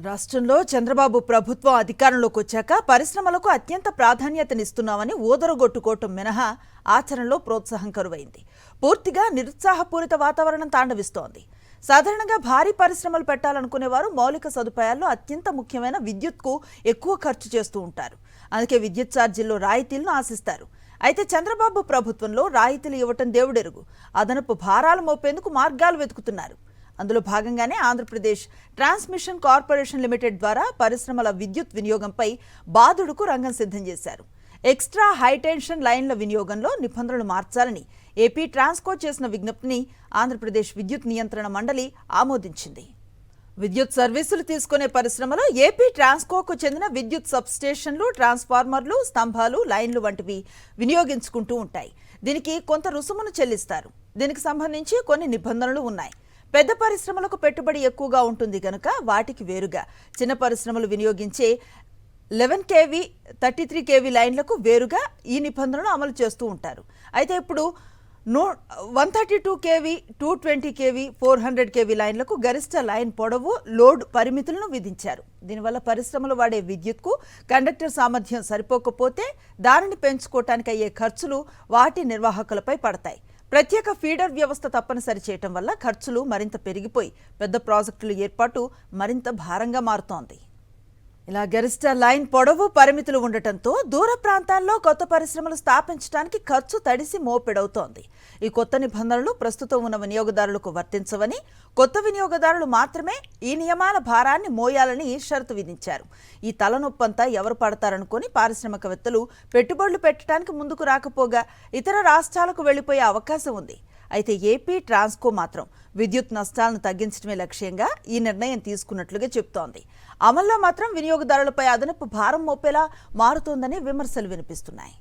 రాష్ట్రంలో చంద్రబాబు ప్రభుత్వం అధికారంలోకి వచ్చాక పరిశ్రమలకు అత్యంత ప్రాధాన్యతనిస్తున్నామని ఊదరగొట్టుకోవటం మినహా ఆచరణలో ప్రోత్సాహం కరువైంది. పూర్తిగా నిరుత్సాహపూరిత వాతావరణం తాండవిస్తోంది. సాధారణంగా భారీ పరిశ్రమలు పెట్టాలనుకునేవారు మౌలిక సదుపాయాల్లో అత్యంత ముఖ్యమైన విద్యుత్కు ఎక్కువ ఖర్చు చేస్తూ ఉంటారు. అందుకే విద్యుత్ ఛార్జీల్లో రాయితీలను ఆశిస్తారు. అయితే చంద్రబాబు ప్రభుత్వంలో రాయితీలు ఇవ్వటం దేవుడెరుగు. అదనపు భారాలు మోపేందుకు మార్గాలు వెతుకుతున్నారు. అందులో భాగంగానే ఆంధ్రప్రదేశ్ ట్రాన్స్మిషన్ కార్పొరేషన్ లిమిటెడ్ ద్వారా పరిశ్రమల విద్యుత్ వినియోగంపై బాదుడుకు రంగం సిద్ధం చేశారు. ఎక్స్ట్రా హైటెన్షన్ లైన్ల వినియోగంలో నిబంధనలు మార్చాలని ఏపీ ట్రాన్స్కో చేసిన విజ్ఞప్తిని ఆంధ్రప్రదేశ్ విద్యుత్ నియంత్రణ మండలి ఆమోదించింది. విద్యుత్ సర్వీసులు తీసుకునే పరిశ్రమలో ఏపీ ట్రాన్స్కోకు చెందిన విద్యుత్ సబ్స్టేషన్లు, ట్రాన్స్ఫార్మర్లు, స్తంభాలు, లైన్లు వంటివి వినియోగించుకుంటూ ఉంటాయి. దీనికి కొంత రుసుమును చెల్లిస్తారు. దీనికి సంబంధించి కొన్ని నిబంధనలు ఉన్నాయి. పెద్ద పరిశ్రమలకు పెట్టుబడి ఎక్కువగా ఉంటుంది కనుక వాటికి వేరుగా, చిన్న పరిశ్రమలు వినియోగించే 11 kV 33 kV లైన్లకు వేరుగా ఈ నిబంధనలు అమలు చేస్తూ ఉంటారు. అయితే ఇప్పుడు 132 kV 220 kV 400 kV లైన్లకు గరిష్ట లైన్ పొడవు, లోడ్ పరిమితులను విధించారు. దీనివల్ల పరిశ్రమలు వాడే విద్యుత్కు కండక్టర్ సామర్థ్యం సరిపోకపోతే దానిని పెంచుకోవటానికి అయ్యే ఖర్చులు వాటి నిర్వాహకులపై పడతాయి. ప్రత్యేక ఫీడర్ వ్యవస్థ తప్పనిసరి చేయటం వల్ల ఖర్చులు మరింత పెరిగిపోయి పెద్ద ప్రాజెక్టుల ఏర్పాటు మరింత భారంగా మారుతోంది. ఇలా గరిష్ట లైన్ పొడవు పరిమితులు ఉండటంతో దూర ప్రాంతాల్లో కొత్త పరిశ్రమలు స్థాపించడానికి ఖర్చు తడిసి మోపెడవుతోంది. ఈ కొత్త నిబంధనలు ప్రస్తుతం ఉన్న వినియోగదారులకు వర్తించవని, కొత్త వినియోగదారులు మాత్రమే ఈ నియమాల భారాన్ని మోయాలని షరతు విధించారు. ఈ తలనొప్పంతా ఎవరు పడతారనుకొని పారిశ్రామికవేత్తలు పెట్టుబడులు పెట్టడానికి ముందుకు రాకపోగా ఇతర రాష్ట్రాలకు వెళ్లిపోయే అవకాశం ఉంది. అయితే ఏపీ ట్రాన్స్కో మాత్రం విద్యుత్ నష్టాలను తగ్గించడమే లక్ష్యంగా ఈ నిర్ణయం తీసుకున్నట్లుగా చెబుతోంది. అమల్లో మాత్రం వినియోగదారులపై అదనపు భారం మోపేలా మారుతోందని విమర్శలు వినిపిస్తున్నాయి.